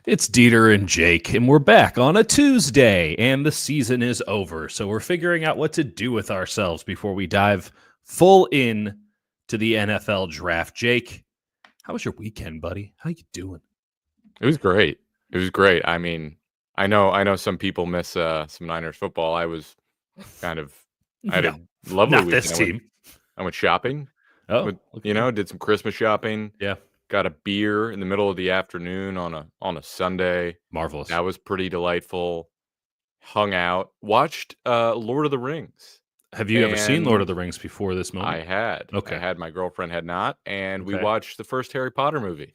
It's Dieter and Jake, and we're back on a Tuesday, and the season is over. So we're figuring out what to do with ourselves before we dive full in to the NFL draft. Jake, how was your weekend, buddy? How you doing? It was great. It was great. I mean, I know some people miss some Niners football. I was kind of I had No, a lovely not this weekend. team. I went shopping. Oh, With, okay. did some Christmas shopping. Yeah, Got a beer in the middle of the afternoon on a Sunday. marvelous. That was pretty delightful. Hung out, watched Lord of the Rings, Have you ever seen Lord of and the Rings before this I moment? had. I Okay, had my girlfriend had not, and we okay. watched the first Harry Potter movie.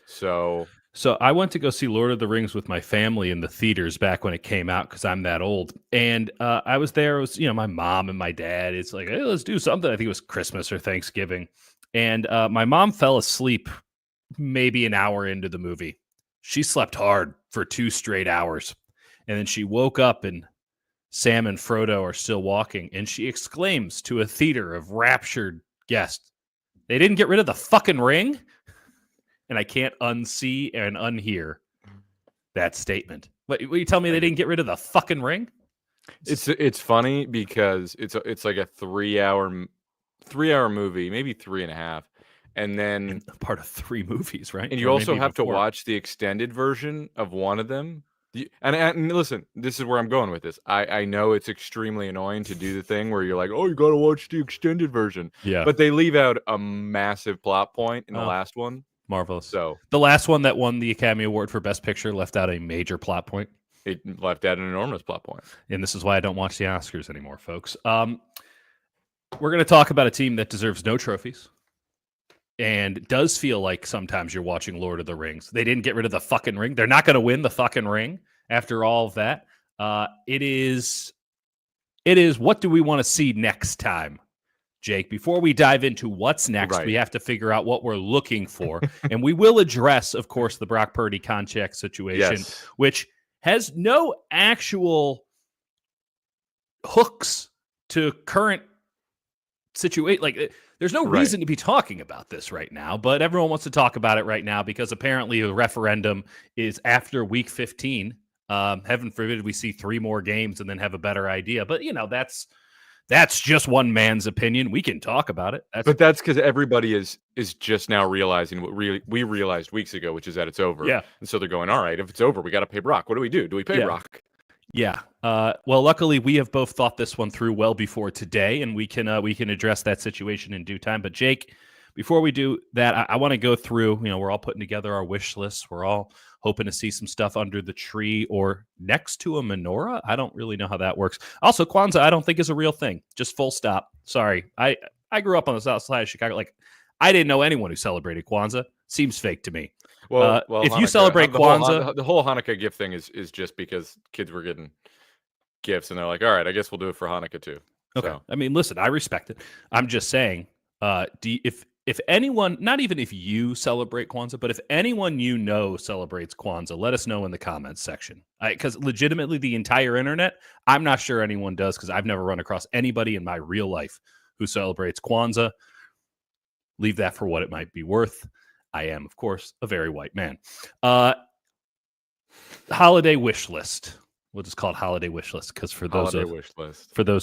So So I went to go see Lord of the Rings with my family in the theaters back when it came out because I'm that old. And I was there. It was, my mom and my dad. It's like, hey, let's do something. I think it was Christmas or Thanksgiving. And my mom fell asleep maybe an hour into the movie. She slept hard for 2 straight hours. And then she woke up and Sam and Frodo are still walking. And she exclaims to a theater of raptured guests, they didn't get rid of the fucking ring? And I can't unsee and unhear that statement. What will you tell me they didn't get rid of the fucking ring? it's funny because it's like a 3 hour movie, maybe 3.5, and then Part of 3 movies, right? and you Or also maybe even have to 4. watch the extended version of one of them. And listen, this is where I'm going with this. I know it's extremely annoying to do the thing where you're like, oh, you got to watch the extended version, Yeah. but they leave out a massive plot point in the Oh, last one. marvelous. So The last one that won the Academy Award for Best Picture left out a major plot point, it left out an enormous plot point. and this is why I don't watch the Oscars anymore, folks. We're going to talk about a team that deserves no trophies. And it does feel like sometimes you're watching Lord of the Rings. They didn't get rid of the fucking ring. They're not going to win the fucking ring after all of that. It is what do we want to see next time, Jake? Before we dive into what's next, Right. we have to figure out what we're looking for. And we will address, of course, the Brock Purdy contract situation, Yes. which has no actual hooks to current situation. Like, there's no Right. reason to be talking about this right now, but everyone wants to talk about it right now because apparently the referendum is after week 15. Heaven forbid we see 3 more games and then have a better idea. But that's just one man's opinion. We can talk about it. But that's because everybody is just now realizing what we realized weeks ago, which is that it's over. Yeah. And so they're going, all right, if it's over, we got to pay Brock. What do we do? Do we pay Yeah. Brock? Yeah. Well, luckily we have both thought this one through well before today, and we can address that situation in due time. But Jake, before we do that, I want to go through. We're all putting together our wish lists. We're all hoping to see some stuff under the tree or next to a menorah. I don't really know how that works. Also, Kwanzaa, I don't think is a real thing. Just full stop. Sorry. I grew up on the south side of Chicago. Like, I didn't know anyone who celebrated Kwanzaa. Seems fake to me. Well, if Hanukkah, you celebrate Kwanzaa, the whole Hanukkah gift thing is just because kids were getting gifts, and they're like, all right, I guess we'll do it for Hanukkah too. okay. So. I mean, listen, I respect it. I'm just saying, if anyone, not even if you celebrate Kwanzaa, but if anyone celebrates Kwanzaa, let us know in the comments section. Because legitimately, the entire internet, I'm not sure anyone does because I've never run across anybody in my real life who celebrates Kwanzaa. Leave that for what it might be worth. I am, of course, a very white man. Holiday wish list. We'll just call it holiday wish list because for those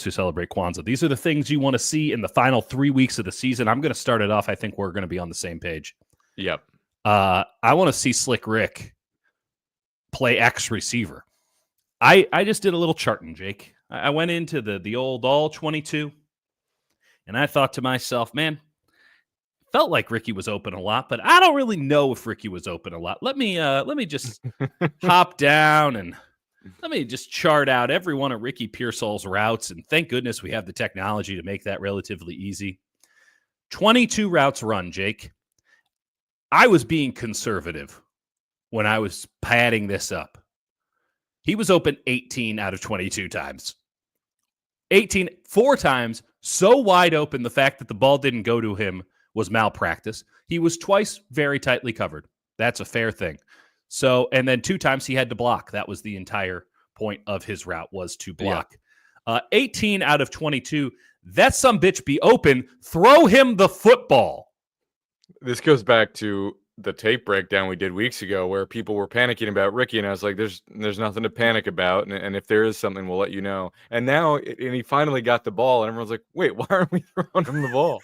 who celebrate Kwanzaa, these are the things you want to see in the final 3 weeks of the season. I'm going to start it off. I think we're going to be on the same page. Yep. I want to see Slick Rick play X receiver. I just did a little charting, Jake. I went into the old all 22, and I thought to myself, man, felt like Ricky was open a lot, but I don't really know if Ricky was open a lot. Let me just hop down and let me just chart out every one of Ricky Pearsall's routes, and thank goodness we have the technology to make that relatively easy. 22 routes run, Jake. I was being conservative when I was padding this up. He was open 18 out of 22 times. 4 times, so wide open, the fact that the ball didn't go to him was malpractice. He was twice very tightly covered. That's a fair thing. So, and then 2 times he had to block. That was the entire point of his route, was to block. Yeah. 18 out of 22. That sumbitch be open. Throw him the football. This goes back to the tape breakdown we did weeks ago where people were panicking about Ricky, and I was like, there's nothing to panic about, and if there is something, we'll let you know. And now, and he finally got the ball, and everyone's like, wait, why aren't we throwing him the ball?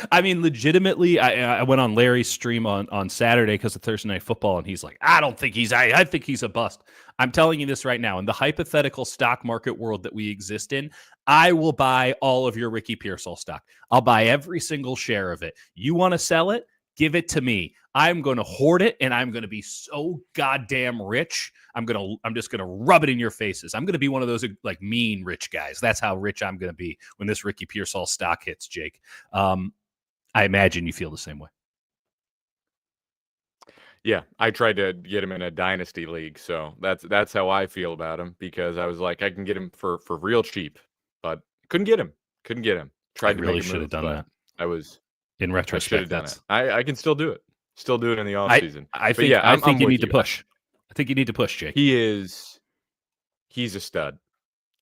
I mean, legitimately, I went on Larry's stream on Saturday because of Thursday Night Football, and he's like, I don't think I think he's a bust. I'm telling you this right now. In the hypothetical stock market world that we exist in, I will buy all of your Ricky Pearsall stock. I'll buy every single share of it. You want to sell it? Give it to me. I'm going to hoard it, and I'm going to be so goddamn rich. I'm just going to rub it in your faces. I'm going to be one of those like mean rich guys. That's how rich I'm going to be when this Ricky Pearsall stock hits, Jake. I imagine you feel the same way. Yeah, I tried to get him in a dynasty league, so that's how I feel about him, because I was like, I can get him for real cheap, but couldn't get him. Tried to really make a should move, have done but that. In I should retrospect, have done it. I can still do it. Still do it in the off season. I But think yeah, I think I'm you with need to push. I think you need to push, Jake. He's a stud.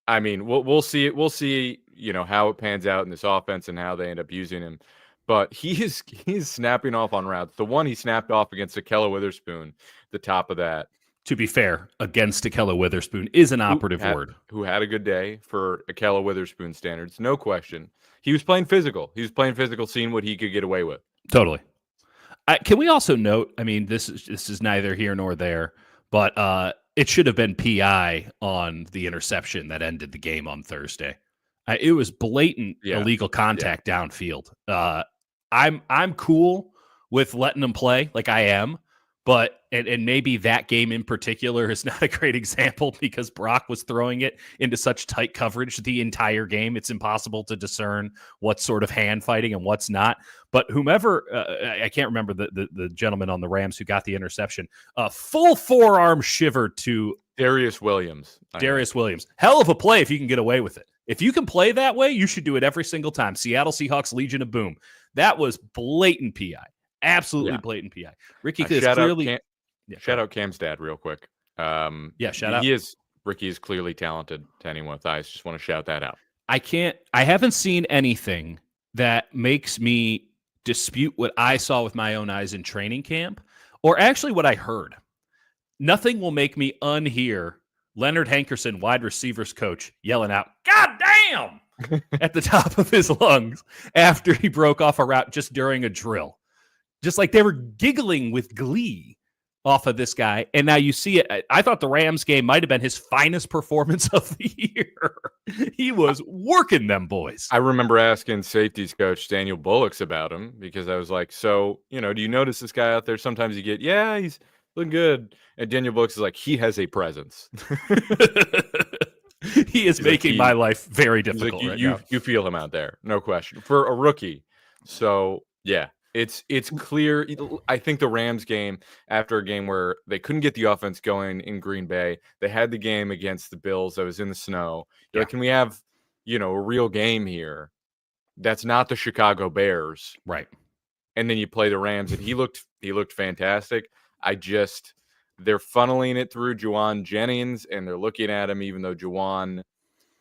I mean, we'll see it. We'll see, how it pans out in this offense and how they end up using him. But he's snapping off on routes. The one he snapped off against Akella Witherspoon, the top of that. To be fair, against Akella Witherspoon is an operative word. Who had a good day for Akella Witherspoon standards, no question. He was playing physical. Seeing what he could get away with. Totally. Can we also note, I mean, this is neither here nor there, but it should have been PI on the interception that ended the game on Thursday. It was blatant illegal contact downfield. I'm cool with letting them play, like I am, but and maybe that game in particular is not a great example because Brock was throwing it into such tight coverage the entire game. It's impossible to discern what's sort of hand fighting and what's not. But whomever, I can't remember the gentleman on the Rams who got the interception, full forearm shiver to Darius Williams. Hell of a play if you can get away with it. If you can play that way, you should do it every single time. Seattle Seahawks, Legion of Boom. That was blatant PI. Absolutely blatant PI. Ricky is clearly... shout out Cam's dad real quick. Shout out. Ricky is clearly talented to anyone with eyes. Just want to shout that out. I haven't seen anything that makes me dispute what I saw with my own eyes in training camp, or actually what I heard. Nothing will make me unhear Leonard Hankerson, wide receivers coach, yelling out, "God damn!" at the top of his lungs after he broke off a route just during a drill. Just like they were giggling with glee off of this guy. And now you see it. I thought the Rams game might have been his finest performance of the year. He was working them boys. I remember asking safeties coach Daniel Bullocks about him because I was like, so, do you notice this guy out there? Sometimes you get, he's looking good. And Daniel Bullocks is like, he has a presence. He is making my life very difficult right now. You feel him out there. No question. For a rookie. So, yeah. It's clear. I think the Rams game, after a game where they couldn't get the offense going in Green Bay, they had the game against the Bills that was in the snow. Like, can we have, a real game here? That's not the Chicago Bears. Right. And then you play the Rams, and he looked fantastic. They're funneling it through Juwan Jennings, and they're looking at him, even though Juwan's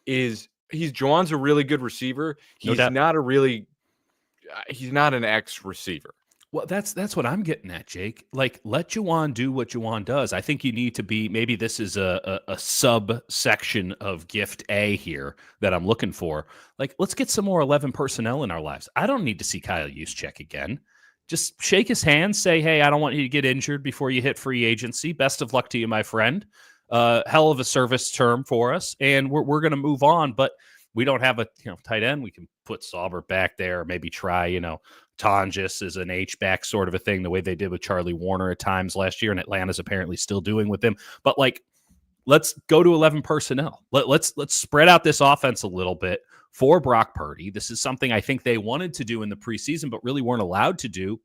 a really good receiver. He's not an X receiver. Well, that's what I'm getting at, Jake. Like, let Juwan do what Juwan does. I think you need to be, maybe this is a subsection of gift A here that I'm looking for. Like, let's get some more 11 personnel in our lives. I don't need to see Kyle Juszczyk again. Just shake his hand, say, hey, I don't want you to get injured before you hit free agency. Best of luck to you, my friend. Hell of a service term for us, and we're going to move on, but we don't have a tight end. We can put Saubert back there, or maybe try, Tonjes as an H-back sort of a thing, the way they did with Charlie Warner at times last year, and Atlanta's apparently still doing with him. But, let's go to 11 personnel. Let's spread out this offense a little bit for Brock Purdy. This is something I think they wanted to do in the preseason, but really weren't allowed to do.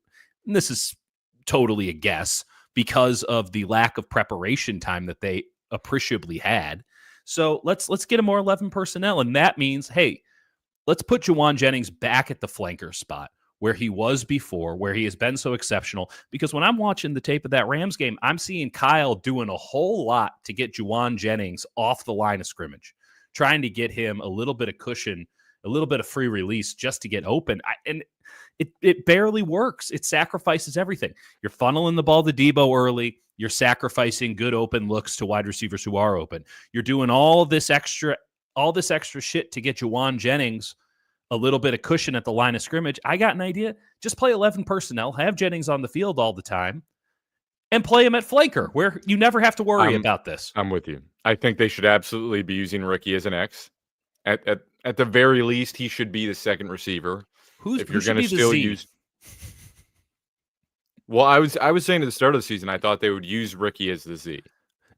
And this is totally a guess because of the lack of preparation time that they appreciably had. So let's get a more 11 personnel. And that means, hey, let's put Juwan Jennings back at the flanker spot where he was before, where he has been so exceptional. Because when I'm watching the tape of that Rams game, I'm seeing Kyle doing a whole lot to get Juwan Jennings off the line of scrimmage, trying to get him a little bit of cushion, a little bit of free release just to get open. And It barely works. It sacrifices everything. You're funneling the ball to Debo early. You're sacrificing good open looks to wide receivers who are open. You're doing all this extra shit to get Juwan Jennings a little bit of cushion at the line of scrimmage. I got an idea. Just play 11 personnel, have Jennings on the field all the time, and play him at flanker, where you never have to worry about this. I'm with you. I think they should absolutely be using Ricky as an X. At the very least, he should be the second receiver. If you're going to still use. Well, I was saying at the start of the season, I thought they would use Ricky as the Z,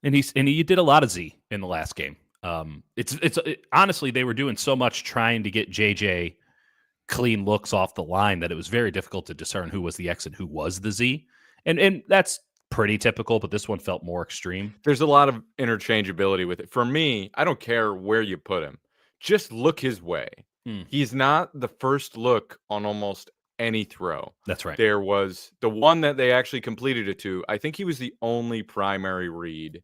and he did a lot of Z in the last game. Honestly, they were doing so much trying to get JJ clean looks off the line that it was very difficult to discern who was the X and who was the Z. And that's pretty typical, but this one felt more extreme. There's a lot of interchangeability with it. For me, I don't care where you put him. Just look his way. He's not the first look on almost any throw. That's right. There was the one that they actually completed it to. I think he was the only primary read.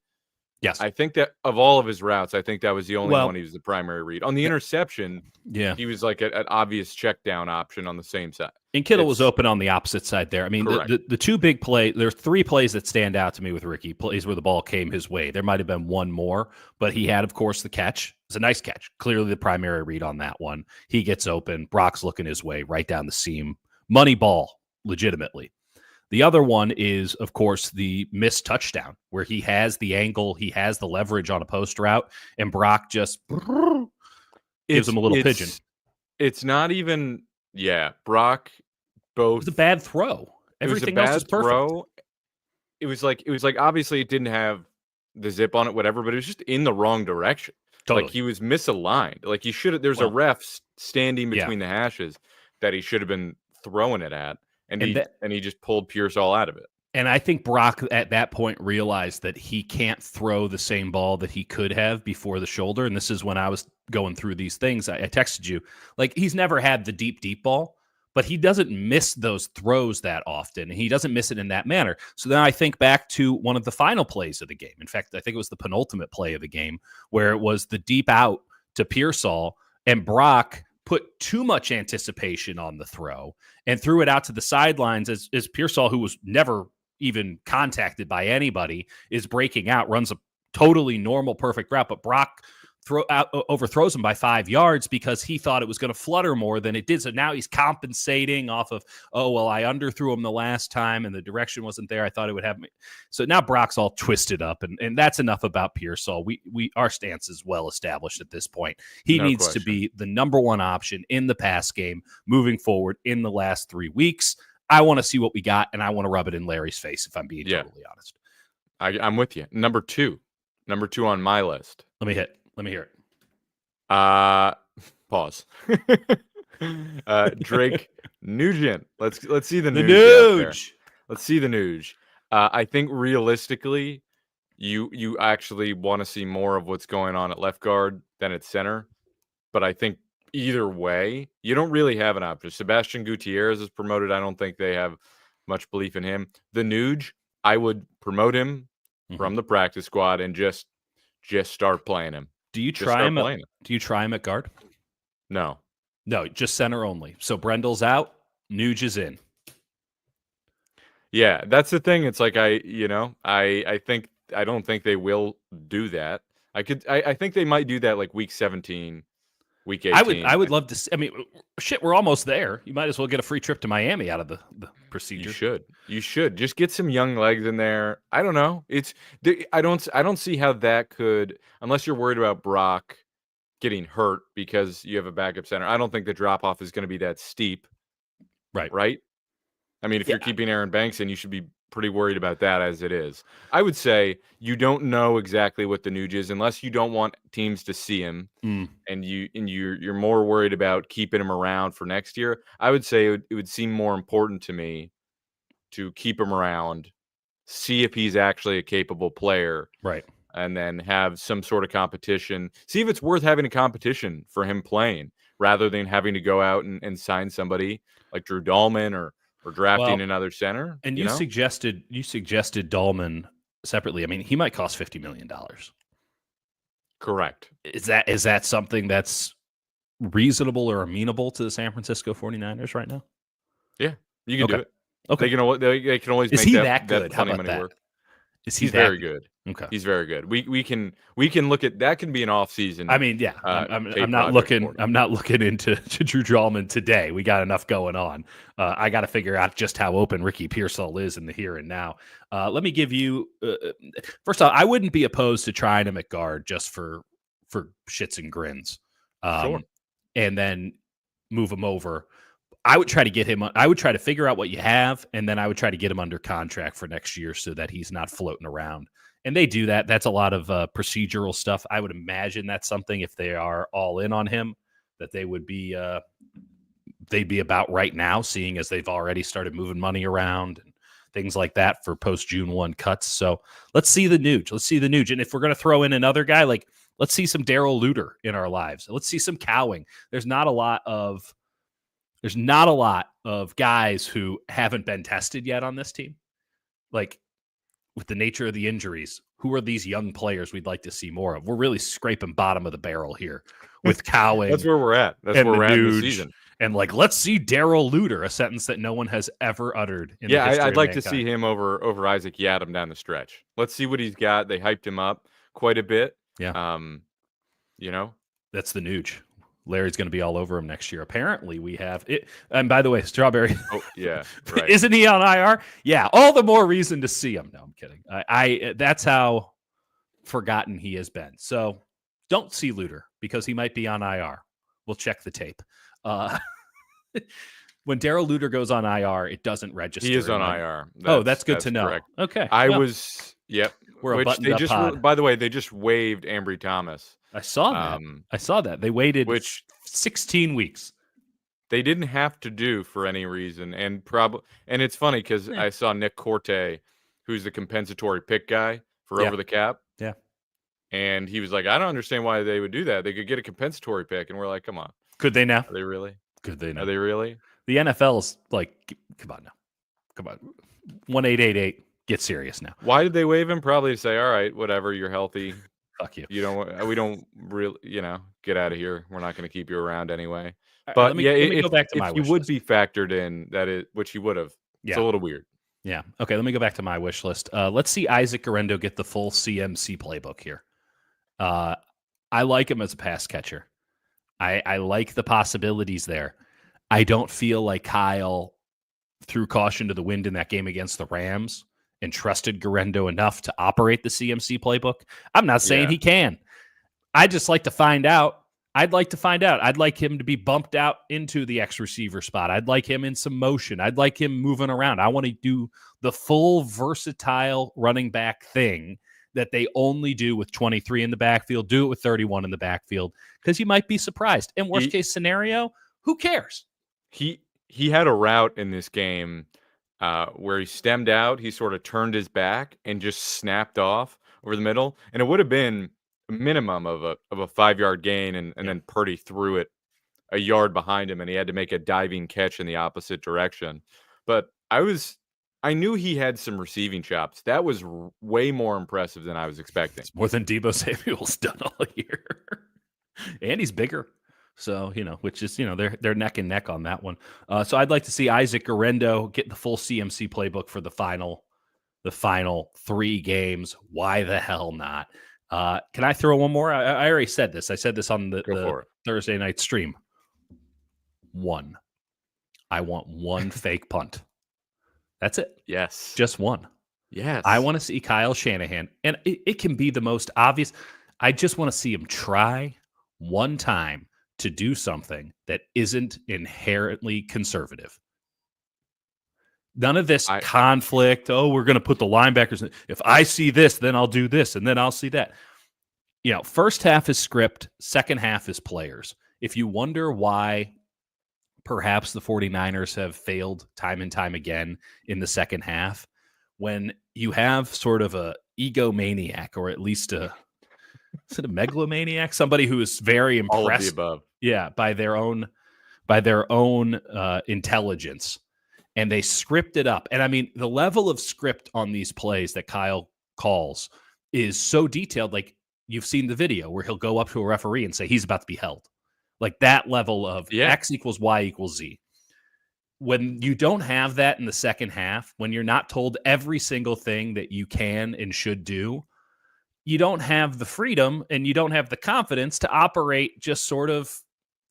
Yes. I think that of all of his routes, I think that was the only one he was the primary read. On the interception, he was like an obvious check down option on the same side. And Kittle was open on the opposite side there. I mean, the two big plays, there's 3 plays that stand out to me with Ricky, plays where the ball came his way. There might have been one more, but he had, of course, the catch. It was a nice catch. Clearly the primary read on that one. He gets open. Brock's looking his way right down the seam. Money ball, legitimately. The other one is, of course, the missed touchdown where he has the angle, he has the leverage on a post route, and Brock just gives him a little pigeon. It's not even, Brock both. It was a bad throw. Everything else was perfect. Throw. It was like obviously it didn't have the zip on it, whatever, but it was just in the wrong direction. Totally. Like he was misaligned. Like he should have. There's a ref standing between the hashes that he should have been throwing it at. And he just pulled Pearsall out of it. And I think Brock at that point realized that he can't throw the same ball that he could have before the shoulder. And this is when I was going through these things. I texted you. Like, he's never had the deep ball, but he doesn't miss those throws that often. He doesn't miss it in that manner. So then I think back to one of the final plays of the game. In fact, I think it was the penultimate play of the game where it was the deep out to Pearsall, and Brock put too much anticipation on the throw and threw it out to the sidelines as Pearsall, who was never even contacted by anybody, is breaking out, runs a totally normal, perfect route. But Brock overthrows him by 5 yards because he thought it was going to flutter more than it did. So now he's compensating off of, I underthrew him the last time and the direction wasn't there. I thought it would have me. So now Brock's all twisted up, and that's enough about Pearsall. Our stance is well established at this point. He needs to be the number one option in the pass game moving forward in the last 3 weeks. I want to see what we got, and I want to rub it in Larry's face, if I'm being totally honest. I'm with you. Number two on my list. Let me hear it. Pause. Drake Nugent. Let's see the Nuge. Let's see the Nuge. I think realistically, you actually want to see more of what's going on at left guard than at center. But I think either way, you don't really have an option. Sebastian Gutierrez is promoted. I don't think they have much belief in him. The Nuge, I would promote him from the practice squad and just start playing him. Do you try him? Do you try him at guard? No, just center only. So Brendel's out, Nuge is in. Yeah, that's the thing. It's like I don't think they will do that. I think they might do that like week 17, week 18. I would love to see. I mean, shit, we're almost there. You might as well get a free trip to Miami out of the procedure. You should just get some young legs in there. I don't know. I don't see how that could, unless you're worried about Brock getting hurt because you have a backup center. I don't think the drop off is going to be that steep. Right. I mean, if you're keeping Aaron Banks in, you should be pretty worried about that as it is. I would say you don't know exactly what the Nuge is unless you don't want teams to see him, and you're more worried about keeping him around for next year. I would say it would seem more important to me to keep him around, see if he's actually a capable player, right, and then have some sort of competition. See if it's worth having a competition for him playing rather than having to go out and sign somebody like Drew Dahlman or drafting another center. And you suggested Dahlman separately. I mean, he might cost $50 million. Correct. Is that something that's reasonable or amenable to the San Francisco 49ers right now? Yeah, you can do Okay. it. Okay. They can always Is make he that that good? How plenty of about money that? work. Is he He's that very good? good. Okay. He's very good. We can look at that. Can be an I off-season mean, yeah, I'm tape not project for looking him. I'm not looking into to Drew Jallman today. We got enough going on. I got to figure out just how open Ricky Pearsall is in the here and now. Let me give you first off, I wouldn't be opposed to trying him at guard just for shits and grins, Sure. and then move him over. I would try to get him. I would try to figure out what you have, and then I would try to get him under contract for next year so that he's not floating around. And they do that. That's a lot of procedural stuff. I would imagine that's something if they are all in on him that they would be. They'd be about right now, seeing as they've already started moving money around and things like that for post June 1 cuts. So let's see the Nuge. Let's see the Nuge. And if we're going to throw in another guy, like let's see some Daryl Luter in our lives. Let's see some Cowing. There's not a lot of guys who haven't been tested yet on this team. Like with the nature of the injuries, who are these young players we'd like to see more of? We're really scraping bottom of the barrel here with Cowing. That's where we're at. That's and where the we're at in the Nuge, season. and like, let's see Daryl Luter, a sentence that no one has ever uttered in the Yeah, history I'd of like to mankind. see him over Isaac Yadam down the stretch. Let's see what he's got. They hyped him up quite a bit. Yeah. You know, That's the Nuge. Larry's going to be all over him next year. Apparently, we have it. And by the way, Strawberry. Oh yeah, right. Isn't he on IR? Yeah, all the more reason to see him. No, I'm kidding. I that's how forgotten he has been. So don't see Luter because he might be on IR. We'll check the tape. When Daryl Luter goes on IR, it doesn't register. He is on IR. That's good to know. Correct. Okay. Yep. We're a Which buttoned they up just, pod. by the way, they just waived Ambry Thomas. I saw that. They waited Which 16 weeks. They didn't have to do for any reason, and it's funny because I saw Nick Corte, who's the compensatory pick guy for over the cap. Yeah. And he was like, I don't understand why they would do that. They could get a compensatory pick, and we're like, come on. Could they now? Are they really? Could they now? Are they really? The NFL's like, come on now. Come on. 1-888. Get serious now. Why did they waive him? Probably to say, all right, whatever, you're healthy. Fuck you. We don't really, get out of here. We're not going to keep you around anyway. But let me go back to my if you wish would list. be factored in, which he would have. It's a little weird. Yeah. Okay, let me go back to my wish list. Let's see Isaac Garendo get the full CMC playbook here. I like him as a pass catcher. I like the possibilities there. I don't feel like Kyle threw caution to the wind in that game against the Rams and trusted Garendo enough to operate the CMC playbook. I'm not saying he can. I'd just like to find out. I'd like him to be bumped out into the X receiver spot. I'd like him in some motion. I'd like him moving around. I want to do the full versatile running back thing that they only do with 23 in the backfield. Do it with 31 in the backfield because you might be surprised. And worst case scenario, who cares? He had a route in this game where he stemmed out. He sort of turned his back and just snapped off over the middle, and it would have been a minimum of a 5-yard gain, and then Purdy threw it a yard behind him, and he had to make a diving catch in the opposite direction. But I knew he had some receiving chops. That was way more impressive than I was expecting. It's more than Deebo Samuel's done all year, and he's bigger. So, which is, they're neck and neck on that one. So I'd like to see Isaac Garendo get the full CMC playbook for the final 3 games. Why the hell not? Can I throw one more? I already said this. I said this on the Thursday night stream. I want one fake punt. That's it. Yes. Just one. Yes. I want to see Kyle Shanahan. And it can be the most obvious. I just want to see him try one time to do something that isn't inherently conservative. None of this conflict. Oh, we're going to put the linebackers in. If I see this, then I'll do this, and then I'll see that. First half is script, second half is players. If you wonder why perhaps the 49ers have failed time and time again in the second half, when you have sort of a egomaniac, or at least is it a megalomaniac? Somebody who is very impressed. All of the above. Yeah, by their own intelligence. And they script it up. And I mean, the level of script on these plays that Kyle calls is so detailed. Like, you've seen the video where he'll go up to a referee and say he's about to be held. Like that level of X equals Y equals Z. when you don't have that in the second half, when you're not told every single thing that you can and should do, you don't have the freedom and you don't have the confidence to operate just sort of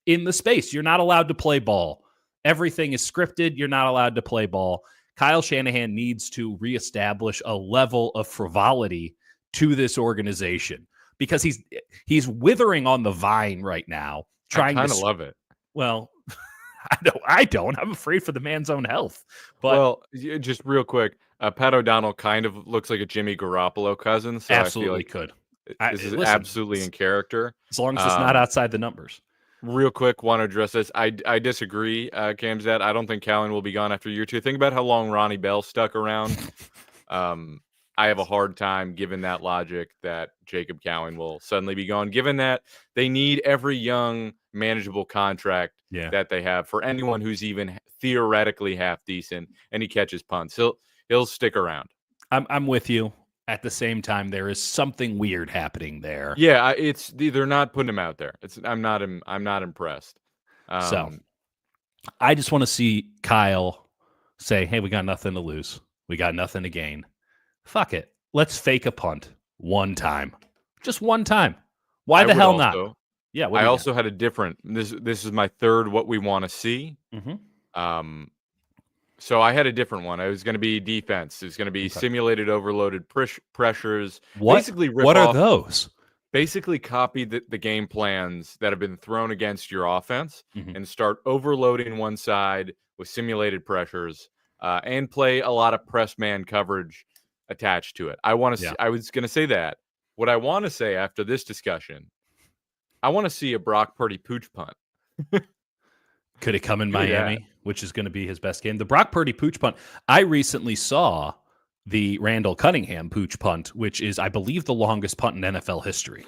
in the space. You're not allowed to play ball. Everything is scripted. You're not allowed to play ball. Kyle Shanahan needs to reestablish a level of frivolity to this organization because he's withering on the vine right now. I kind of love it. Well, I don't. I'm afraid for the man's own health. But well, just real quick, Pat O'Donnell kind of looks like a Jimmy Garoppolo cousin. So absolutely I feel like could. this is absolutely in character. As long as it's not outside the numbers. Real quick, want to address this. I disagree, Camzat. I don't think Cowan will be gone after year 2. Think about how long Ronnie Bell stuck around. I have a hard time given that logic that Jacob Cowan will suddenly be gone, given that they need every young, manageable contract that they have for anyone who's even theoretically half decent, and he catches punts. He'll stick around. I'm with you. At the same time, there is something weird happening there. Yeah, they're not putting him out there. I'm not impressed. So I just want to see Kyle say, "Hey, we got nothing to lose. We got nothing to gain. Fuck it. Let's fake a punt one time, just one time. Why the hell not?" Yeah. I also had a different. This is my third. What we want to see. Mm-hmm. So I had a different one. It was going to be defense. It was going to be simulated overloaded pressures. Basically, what are those? Basically, copy the game plans that have been thrown against your offense and start overloading one side with simulated pressures and play a lot of press man coverage attached to it. I want to. I was going to say that. What I want to say after this discussion, I want to see a Brock Purdy pooch punt. Could it come in Miami, which is going to be his best game? The Brock Purdy pooch punt. I recently saw the Randall Cunningham pooch punt, which is, I believe, the longest punt in NFL history.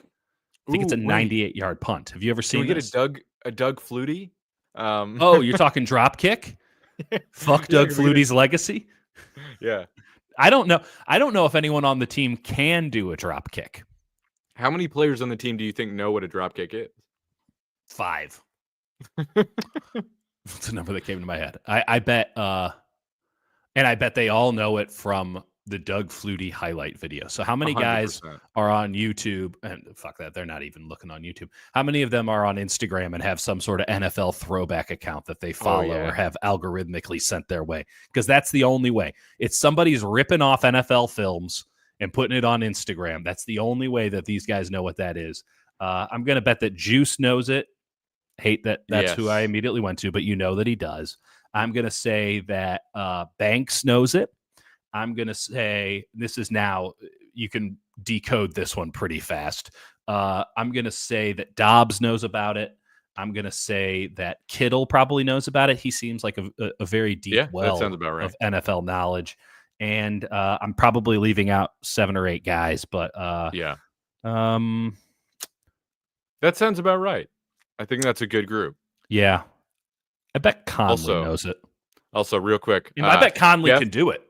I think it's a 98-yard punt. Have you ever seen this? Can we get a Doug Flutie? Oh, you're talking drop kick? Fuck Doug Flutie's legacy? Yeah. I don't know if anyone on the team can do a drop kick. How many players on the team do you think know what a drop kick is? 5. That's the number that came to my head. I bet, and I bet they all know it from the Doug Flutie highlight video. So how many 100%. guys are on YouTube? And fuck that, they're not even looking on YouTube. How many of them are on Instagram and have some sort of NFL throwback account that they follow or have algorithmically sent their way? Because that's the only way. It's somebody's ripping off NFL films and putting it on Instagram. That's the only way that these guys know what that is. I'm going to bet that Juice knows it. Hate that's who I immediately went to, but you know that he does. I'm going to say that Banks knows it. I'm going to say this is now, you can decode this one pretty fast. I'm going to say that Dobbs knows about it. I'm going to say that Kittle probably knows about it. He seems like a very deep well that sounds about right. of NFL knowledge. And I'm probably leaving out 7 or 8 guys, but that sounds about right. I think that's a good group. Yeah. I bet Conley knows it. Also, real quick. I bet Conley can do it.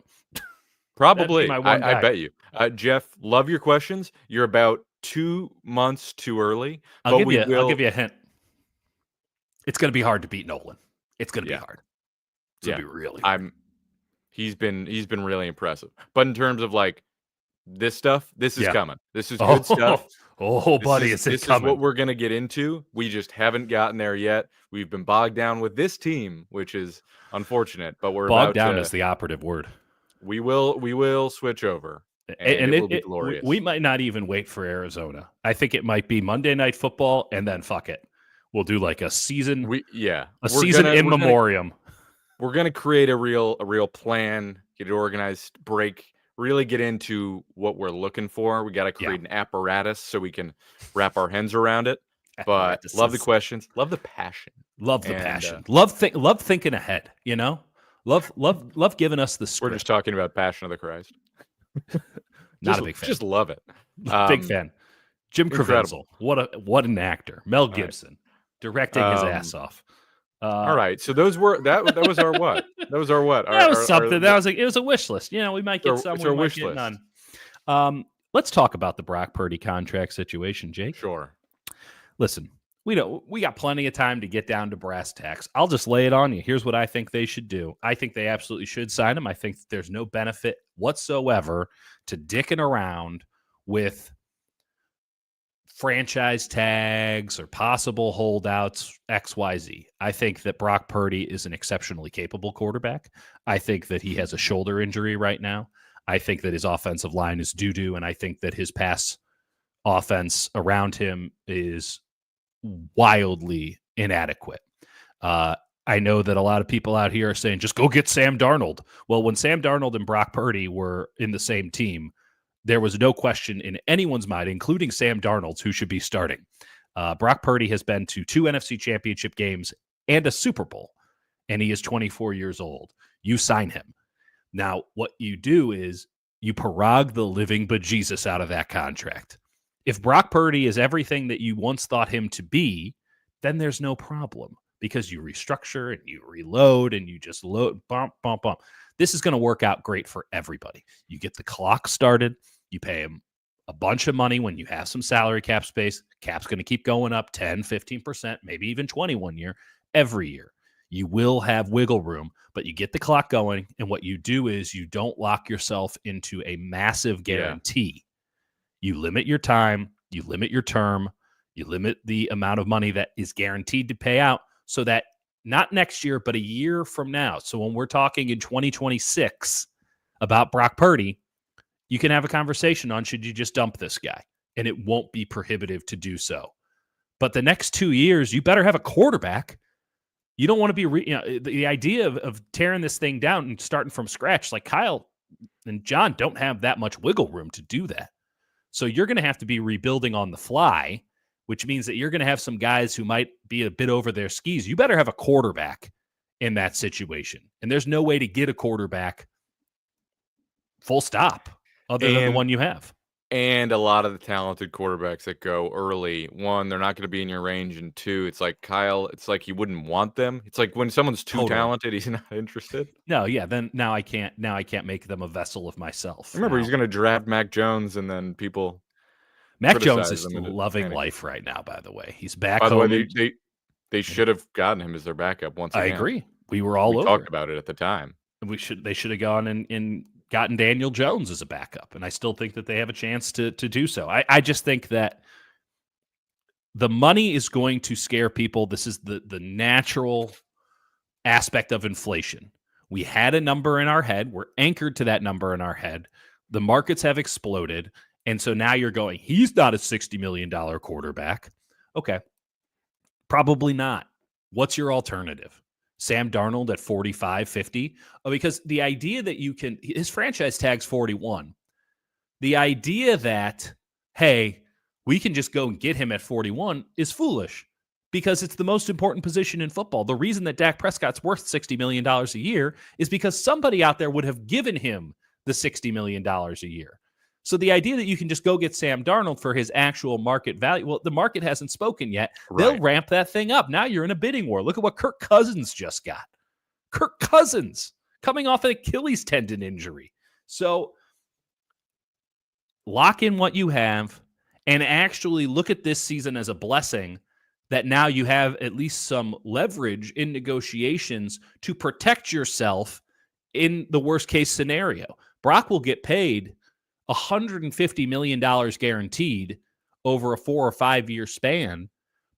Probably. I bet you. Jeff, love your questions. You're about 2 months too early. I'll give you a hint. It's going to be hard to beat Nolan. It's going to be hard. It's going to be really hard. He's been really impressive. But in terms of like this stuff, this is coming. This is good stuff. Buddy, this is what we're going to get into. We just haven't gotten there yet. We've been bogged down with this team, which is unfortunate, but we're bogged down is the operative word. We will switch over, and it will be glorious. We might not even wait for Arizona. I think it might be Monday Night Football, and then fuck it. We'll do like a season. Season in memoriam. We're going to create a real plan, get it organized, break, really get into what we're looking for. We got to create an apparatus so we can wrap our hands around it. But love the questions, love the passion, passion, love thinking ahead. You know, love giving us the script. We're just talking about Passion of the Christ. Not a big fan. Just love it. Big fan. Jim Caviezel, what an actor. Mel Gibson directing his ass off. All right, so that was our what? That was our what? That was something. It was a wish list. You know, we might get some. We might get none. Let's talk about the Brock Purdy contract situation, Jake. Sure. Listen, We got plenty of time to get down to brass tacks. I'll just lay it on you. Here's what I think they should do. I think they absolutely should sign him. I think there's no benefit whatsoever to dicking around with franchise tags or possible holdouts, XYZ. I think that Brock Purdy is an exceptionally capable quarterback. I think that he has a shoulder injury right now. I think that his offensive line is doo-doo, and I think that his pass offense around him is wildly inadequate. I know that a lot of people out here are saying, just go get Sam Darnold. Well, when Sam Darnold and Brock Purdy were in the same team, there was no question in anyone's mind, including Sam Darnold's, who should be starting. Brock Purdy has been to 2 NFC championship games and a Super Bowl, and he is 24 years old. You sign him. Now, what you do is you parag the living bejesus out of that contract. If Brock Purdy is everything that you once thought him to be, then there's no problem because you restructure and you reload and you just load, bump, bump, bump. This is going to work out great for everybody. You get the clock started. You pay him a bunch of money when you have some salary cap space. Cap's going to keep going up 10, 15%, maybe even 21 year every year. You will have wiggle room, but you get the clock going. And what you do is you don't lock yourself into a massive guarantee. You limit your time, you limit your term, you limit the amount of money that is guaranteed to pay out so that not next year, but a year from now. So when we're talking in 2026 about Brock Purdy, you can have a conversation on should you just dump this guy, and it won't be prohibitive to do so. But the next 2 years, you better have a quarterback. You don't want to be, the idea of tearing this thing down and starting from scratch, like Kyle and John don't have that much wiggle room to do that. So you're going to have to be rebuilding on the fly, which means that you're going to have some guys who might be a bit over their skis. You better have a quarterback in that situation. And there's no way to get a quarterback full stop other than the one you have. And a lot of the talented quarterbacks that go early, one, they're not going to be in your range. And two, it's like Kyle, it's like you wouldn't want them. It's like when someone's too talented, he's not interested. No, yeah. Then now I can't make them a vessel of myself. Remember, he's going to draft Mac Jones, and then people. Mac Jones is loving life right now, by the way. He's back home. By the way, they should have gotten him as their backup once again. I agree. We were all over. We talked about it at the time. They should have gone and gotten Daniel Jones as a backup, and I still think that they have a chance to do so. I just think that the money is going to scare people. This is the natural aspect of inflation. We had a number in our head. We're anchored to that number in our head. The markets have exploded. And so now you're going, he's not a $60 million quarterback. Okay. Probably not. What's your alternative? Sam Darnold at 45, 50? Oh, because the idea that you can, his franchise tag's 41. The idea that, hey, we can just go and get him at 41 is foolish because it's the most important position in football. The reason that Dak Prescott's worth $60 million a year is because somebody out there would have given him the $60 million a year. So the idea that you can just go get Sam Darnold for his actual market value, well, the market hasn't spoken yet. Right. They'll ramp that thing up. Now you're in a bidding war. Look at what Kirk Cousins just got. Kirk Cousins coming off an Achilles tendon injury. So lock in what you have and actually look at this season as a blessing that now you have at least some leverage in negotiations to protect yourself in the worst case scenario. Brock will get paid $150 million guaranteed over a 4 or 5 year span,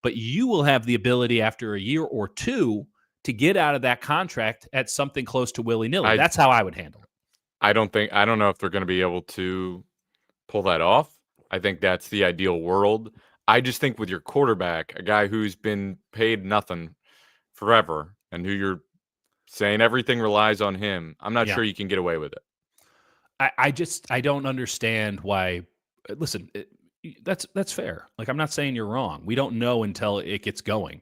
but you will have the ability after a year or two to get out of that contract at something close to willy-nilly. That's how I would handle it. I don't know if they're going to be able to pull that off. I think that's the ideal world. I just think with your quarterback, a guy who's been paid nothing forever and who you're saying everything relies on him, I'm not sure you can get away with it. I don't understand why. Listen, that's fair. Like, I'm not saying you're wrong. We don't know until it gets going.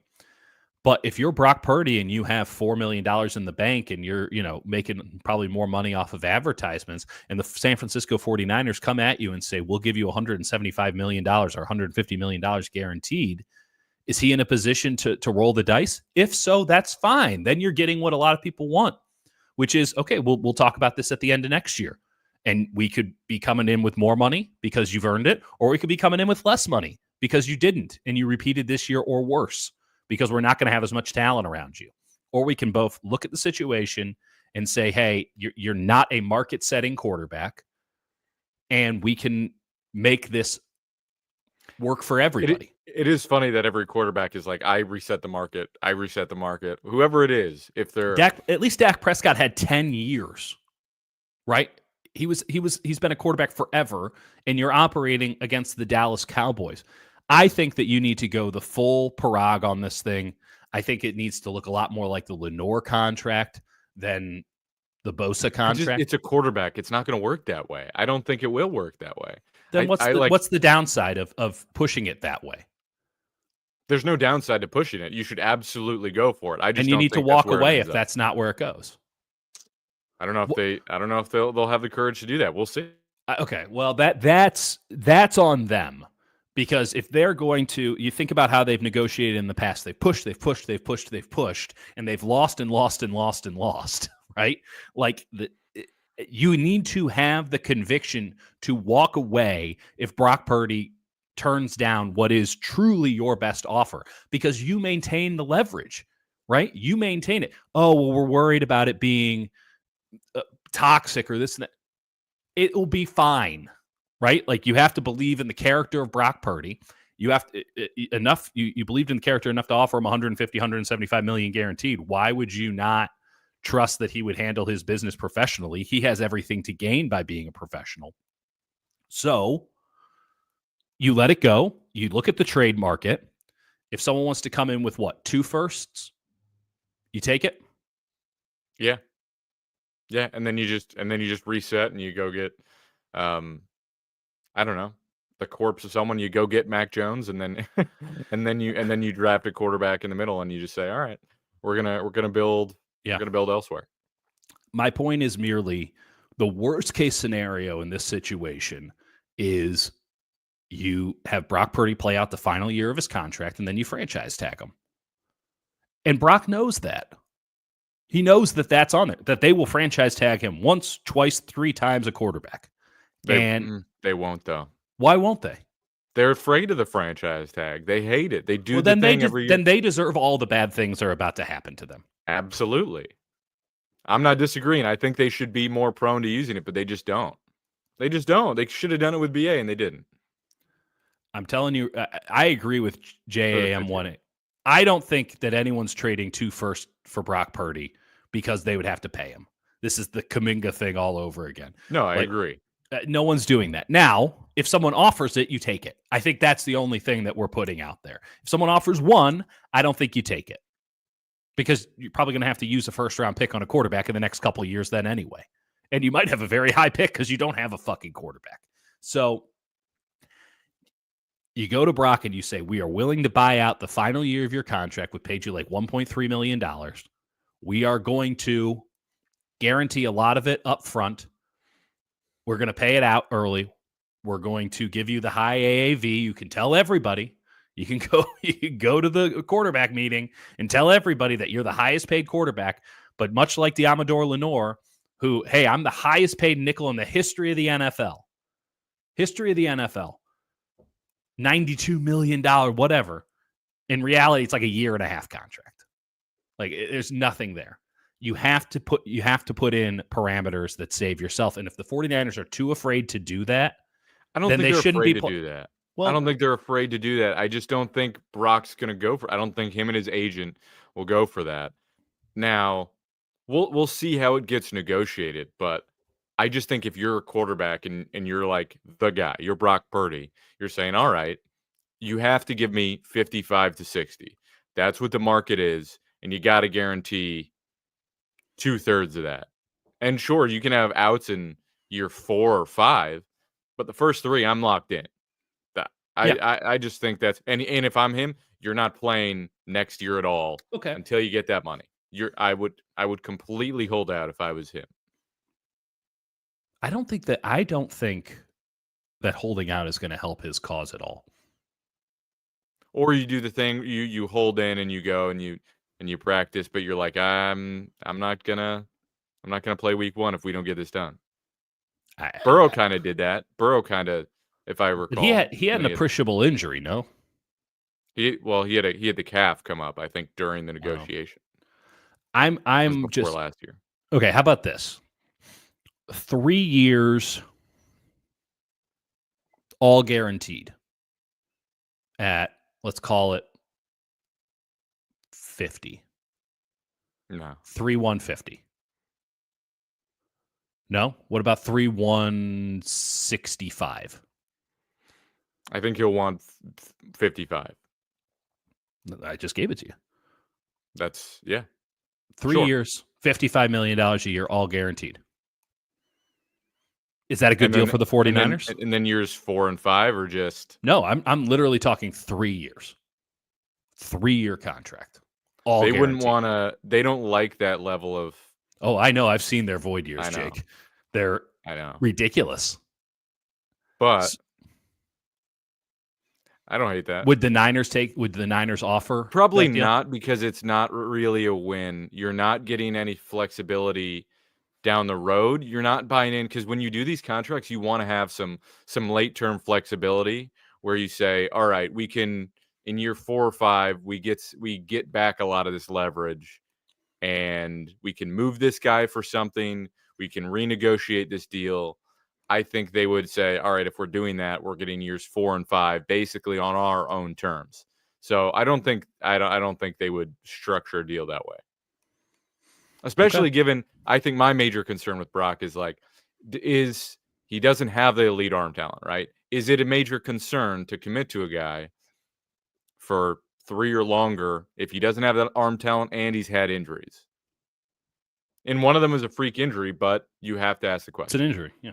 But if you're Brock Purdy and you have $4 million in the bank and you're, making probably more money off of advertisements, and the San Francisco 49ers come at you and say, we'll give you $175 million or $150 million guaranteed, is he in a position to roll the dice? If so, that's fine. Then you're getting what a lot of people want, which is, okay, we'll talk about this at the end of next year. And we could be coming in with more money because you've earned it, or we could be coming in with less money because you didn't, and you repeated this year, or worse, because we're not going to have as much talent around you. Or we can both look at the situation and say, hey, you're not a market-setting quarterback, and we can make this work for everybody. It is funny that every quarterback is like, I reset the market. I reset the market. Whoever it is, if they're at least Dak Prescott had 10 years, right? He's been a quarterback forever, and you're operating against the Dallas Cowboys. I think that you need to go the full Parag on this thing. I think it needs to look a lot more like the Lenore contract than the Bosa contract. It's a quarterback. It's not going to work that way. I don't think it will work that way. Then what's the downside of pushing it that way? There's no downside to pushing it. You should absolutely go for it. And you need to walk away if that's not where it goes. I don't know if they'll have the courage to do that. We'll see. Okay, well that's on them, because if they're going to, you think about how they've negotiated in the past. They've pushed, and they've lost and lost and lost and lost. Right? Like you need to have the conviction to walk away if Brock Purdy turns down what is truly your best offer, because you maintain the leverage, right? You maintain it. Oh, well, we're worried about it being toxic or this and that. It will be fine, right? Like, you have to believe in the character of Brock Purdy. You have to, enough. You believed in the character enough to offer him 150, 175 million guaranteed. Why would you not trust that he would handle his business professionally? He has everything to gain by being a professional. So you let it go. You look at the trade market. If someone wants to come in with 2 firsts, you take it. Yeah. And then you just reset and you go get, I don't know, the corpse of someone. You go get Mac Jones, and then and then you draft a quarterback in the middle, and you just say, all right, we're gonna build. Yeah. We're going to build elsewhere. My point is merely, the worst case scenario in this situation is you have Brock Purdy play out the final year of his contract, and then you franchise tag him. And Brock knows that. He knows that that's on there, that they will franchise tag him once, twice, 3 times a quarterback. They won't, though. Why won't they? They're afraid of the franchise tag. They hate it. They do every year. Then they deserve all the bad things that are about to happen to them. Absolutely. I'm not disagreeing. I think they should be more prone to using it, but they just don't. They should have done it with BA, and they didn't. I'm telling you, I agree with JAM1. I don't think that anyone's trading 2 firsts for Brock Purdy because they would have to pay him. This is the Kuminga thing all over again. No, I agree. No one's doing that. Now, if someone offers it, you take it. I think that's the only thing that we're putting out there. If someone offers 1, I don't think you take it, because you're probably going to have to use a first-round pick on a quarterback in the next couple of years then anyway. And you might have a very high pick because you don't have a fucking quarterback. So you go to Brock and you say, we are willing to buy out the final year of your contract. We paid you like $1.3 million. We are going to guarantee a lot of it up front. We're going to pay it out early. We're going to give you the high AAV. You can tell everybody. You can go to the quarterback meeting and tell everybody that you're the highest paid quarterback. But much like Diamador Lenore, who, hey, I'm the highest paid nickel in the history of the NFL. History of the NFL. $92 million, whatever. In reality, it's like a 1.5-year contract. Like, there's nothing there. You have to put in parameters that save yourself. And if the 49ers are too afraid to do that, I don't think they're afraid to do that. Well, I don't think they're afraid to do that. I just don't think Brock's going to go for it. I don't think him and his agent will go for that. Now, we'll see how it gets negotiated, but I just think if you're a quarterback and you're like the guy, you're Brock Purdy, you're saying, all right, you have to give me 55 to 60. That's what the market is, and you got to guarantee 2/3 of that. And sure, you can have outs in year 4 or 5, but the first 3, I'm locked in. I just think that's and if I'm him, you're not playing next year at all. Okay. Until you get that money. I would completely hold out if I was him. I don't think that holding out is going to help his cause at all. Or you do the thing you hold in and you go and you practice, but you're like, I'm not gonna play week 1 if we don't get this done. Burrow kind of did that. If I recall, he had an appreciable injury, no? He had the calf come up, I think, during the Wow. negotiation. I'm It was before just last year. okay. How about this? 3 years, all guaranteed at, let's call it 50. No. 3,150. No? What about 3,165? I think he'll want 55. I just gave it to you. That's, yeah. 3 years, $55 million a year, all guaranteed. Is that a good deal for the 49ers? And then years 4 and 5 are just... No, I'm literally talking 3 years. 3-year contract. All they guaranteed. Wouldn't want to... They don't like that level of... Oh, I know. I've seen their void years, I know. Jake. They're I know. ridiculous. But I don't hate that. Would the Niners offer? Probably not, because it's not really a win. You're not getting any flexibility down the road. You're not buying in, because when you do these contracts, you want to have some late term flexibility where you say, all right, we can, in year 4 or 5, we get back a lot of this leverage, and we can move this guy for something. We can renegotiate this deal. I think they would say, all right, if we're doing that, we're getting years 4 and 5 basically on our own terms. So I don't think they would structure a deal that way. Especially given, I think my major concern with Brock is he doesn't have the elite arm talent, right? Is it a major concern to commit to a guy for 3 or longer if he doesn't have that arm talent and he's had injuries? And one of them is a freak injury, but you have to ask the question. It's an injury, yeah.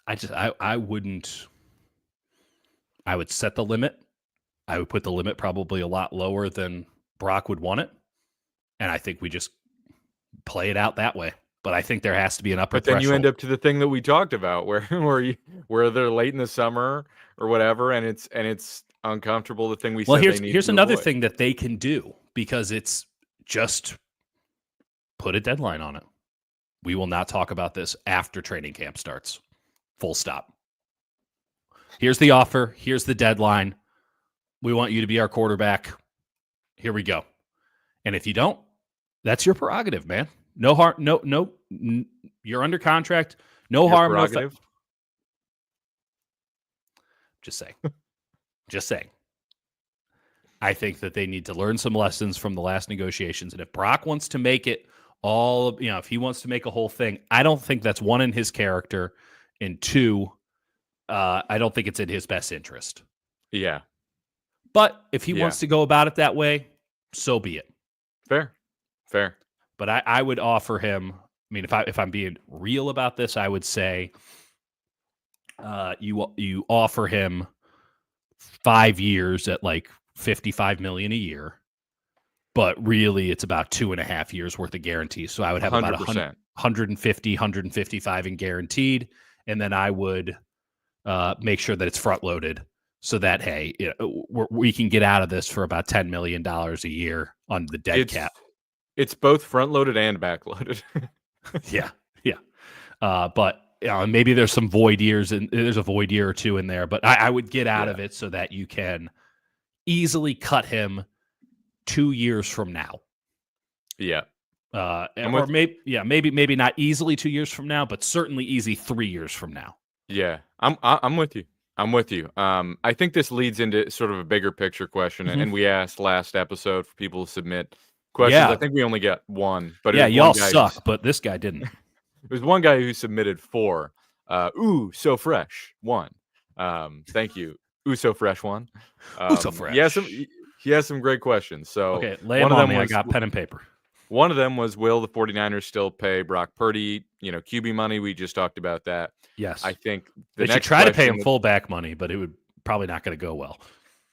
I wouldn't. I would set the limit. I would put the limit probably a lot lower than Brock would want it. And I think we just play it out that way. But I think there has to be an upper threshold. But then you end up to the thing that we talked about, where they're late in the summer or whatever, and it's uncomfortable. The thing we said they need. Here's another thing that they can do, because it's just put a deadline on it. We will not talk about this after training camp starts. Full stop. Here's the offer. Here's the deadline. We want you to be our quarterback. Here we go. And if you don't, that's your prerogative, man. No harm. No. You're under contract. No harm. No foul. Just saying. Just saying. I think that they need to learn some lessons from the last negotiations. And if Brock wants to make it all, if he wants to make a whole thing, I don't think that's, one, in his character, and 2, I don't think it's in his best interest. Yeah. But if he wants to go about it that way, so be it. Fair. But I would offer him, I mean, if I'm being real about this, I would say you offer him 5 years at like $55 million a year, but really it's about 2.5 years worth of guarantees. So I would have 100%. About 150, 155 in guaranteed, and then I would make sure that it's front loaded, so that, hey, we can get out of this for about $10 million a year on the dead cap. It's both front loaded and back loaded. Yeah. But maybe there's some void years, and there's a void year or 2 in there. But I would get out of it so that you can easily cut him 2 years from now. Yeah. Or maybe not easily 2 years from now, but certainly easy 3 years from now. Yeah, I'm with you. I think this leads into sort of a bigger picture question, and we asked last episode for people to submit questions. Yeah. I think we only got one, but y'all suck. But this guy didn't. There's one guy who submitted 4. So fresh 1. Thank you, so fresh 1. So fresh. He has some great questions. So okay, lay them on me. I got pen and paper. One of them was, will the 49ers still pay Brock Purdy, QB money? We just talked about that. Yes. I think they should try to pay him fullback money, but it would probably not going to go well.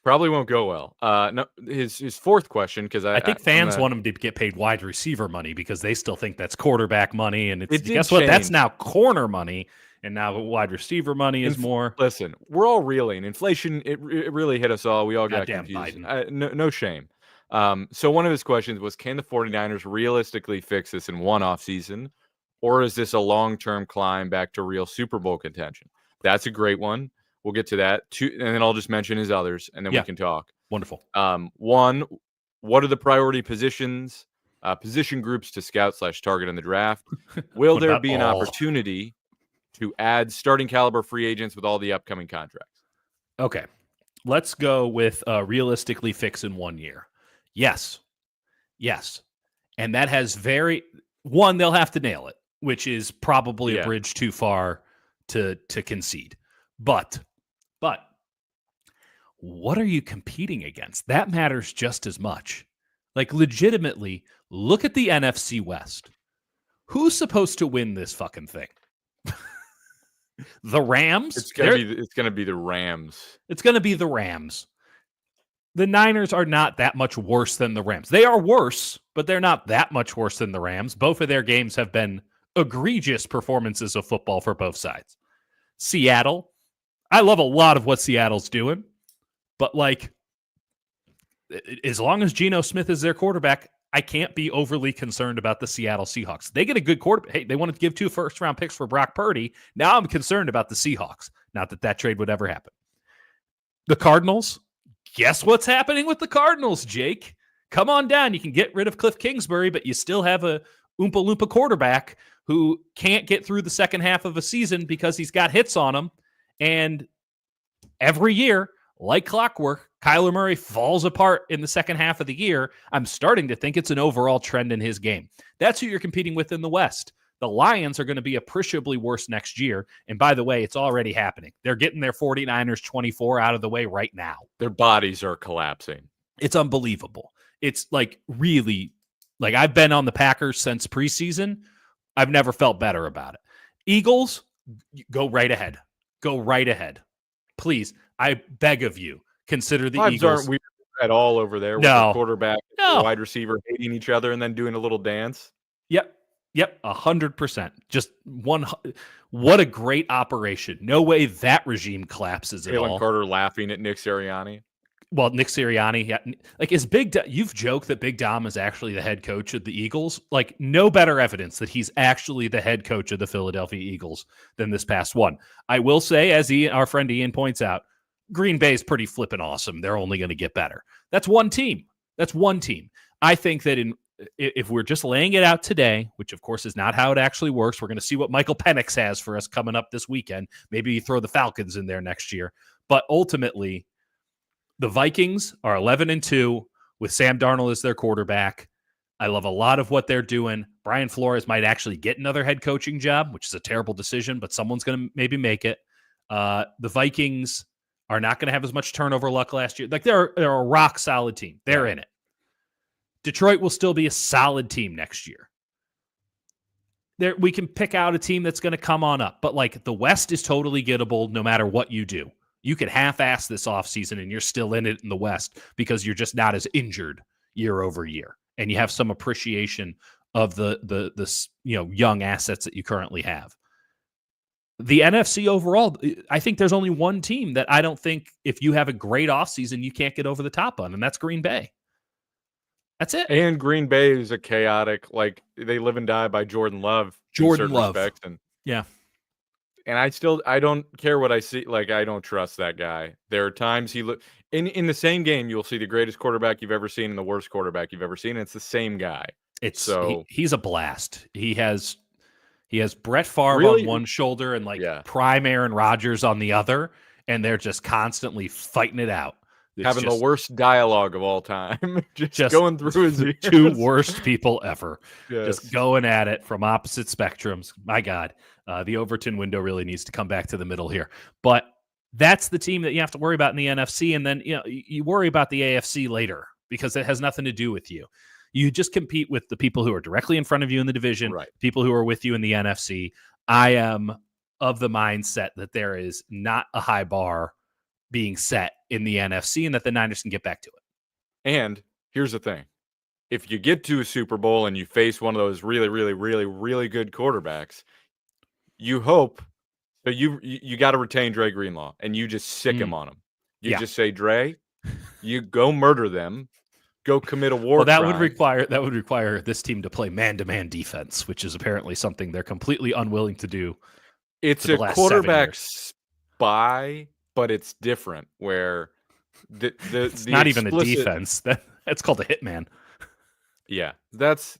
Probably won't go well. No, his fourth question, because I think fans want him to get paid wide receiver money because they still think that's quarterback money, and guess what? That's now corner money, and now wide receiver money is more. Listen, we're all reeling. Inflation, it really hit us all. We all got confused. No shame. So one of his questions was, can the 49ers realistically fix this in one offseason, or is this a long-term climb back to real Super Bowl contention? That's a great one. We'll get to that. Two, and then I'll just mention his others, and then we can talk. Wonderful. One, what are the priority position groups to scout/target in the draft? Will there be an opportunity to add starting caliber free agents with all the upcoming contracts? Okay. Let's go with realistically fix in 1 year. Yes. And that has they'll have to nail it, which is probably a bridge too far to concede. But what are you competing against? That matters just as much. Like, legitimately, look at the NFC West. Who's supposed to win this fucking thing? The Rams? It's gonna be the Rams. It's gonna be the Rams. The Niners are not that much worse than the Rams. They are worse, but they're not that much worse than the Rams. Both of their games have been egregious performances of football for both sides. Seattle, I love a lot of what Seattle's doing, but like, as long as Geno Smith is their quarterback, I can't be overly concerned about the Seattle Seahawks. They get a good quarterback. Hey, they wanted to give 2 first-round picks for Brock Purdy. Now I'm concerned about the Seahawks. Not that trade would ever happen. The Cardinals, guess what's happening with the Cardinals, Jake? Come on down. You can get rid of Cliff Kingsbury, but you still have a Oompa Loompa quarterback who can't get through the second half of a season because he's got hits on him. And every year, like clockwork, Kyler Murray falls apart in the second half of the year. I'm starting to think it's an overall trend in his game. That's who you're competing with in the West. The Lions are going to be appreciably worse next year. And by the way, it's already happening. They're getting their 49ers 24 out of the way right now. Their bodies are collapsing. It's unbelievable. It's like really, like, I've been on the Packers since preseason. I've never felt better about it. Eagles, go right ahead. Go right ahead. Please, I beg of you, consider the Vibes Eagles. Aren't weird at all over there with the quarterback and the wide receiver hating each other and then doing a little dance. Yep, 100%. Just what a great operation. No way that regime collapses at all. Jalen Carter laughing at Nick Sirianni. Well, Nick Sirianni, like, you've joked that Big Dom is actually the head coach of the Eagles. Like, no better evidence that he's actually the head coach of the Philadelphia Eagles than this past one. I will say, as our friend Ian points out, Green Bay is pretty flippin' awesome. They're only going to get better. That's one team. I think that if we're just laying it out today, which of course is not how it actually works, we're going to see what Michael Penix has for us coming up this weekend. Maybe you throw the Falcons in there next year. But ultimately, the Vikings are 11-2 with Sam Darnold as their quarterback. I love a lot of what they're doing. Brian Flores might actually get another head coaching job, which is a terrible decision, but someone's going to maybe make it. The Vikings are not going to have as much turnover luck last year. Like, they're a rock solid team. They're in it. Detroit will still be a solid team next year. We can pick out a team that's going to come on up, but like, the West is totally gettable no matter what you do. You could half-ass this offseason and you're still in it in the West because you're just not as injured year over year. And you have some appreciation of the young assets that you currently have. The NFC overall, I think there's only one team that I don't think, if you have a great offseason, you can't get over the top on, and that's Green Bay. That's it. And Green Bay is a chaotic, like, they live and die by Jordan Love. Respects, and yeah. And I don't care what I see. Like, I don't trust that guy. There are times he look in the same game, you'll see the greatest quarterback you've ever seen and the worst quarterback you've ever seen. And it's the same guy. He's a blast. He has Brett Favre on one shoulder and prime Aaron Rodgers on the other, and they're just constantly fighting it out. Having the worst dialogue of all time. just going through his the two worst people ever. Yes. Just going at it from opposite spectrums. My God, the Overton window really needs to come back to the middle here. But that's the team that you have to worry about in the NFC, and then you worry about the AFC later because it has nothing to do with you. You just compete with the people who are directly in front of you in the division, right. People who are with you in the NFC. I am of the mindset that there is not a high bar being set in the NFC and that the Niners can get back to it. And here's the thing. If you get to a Super Bowl and you face one of those really, really, really, really good quarterbacks, you hope that you got to retain Dre Greenlaw and you just sick him on him. You just say, Dre, you go murder them, go commit a war crime. That would require this team to play man-to-man defense, which is apparently something they're completely unwilling to do. It's a quarterback spy but it's different where It's the not even a explicit defense. That's called a hitman. yeah, that's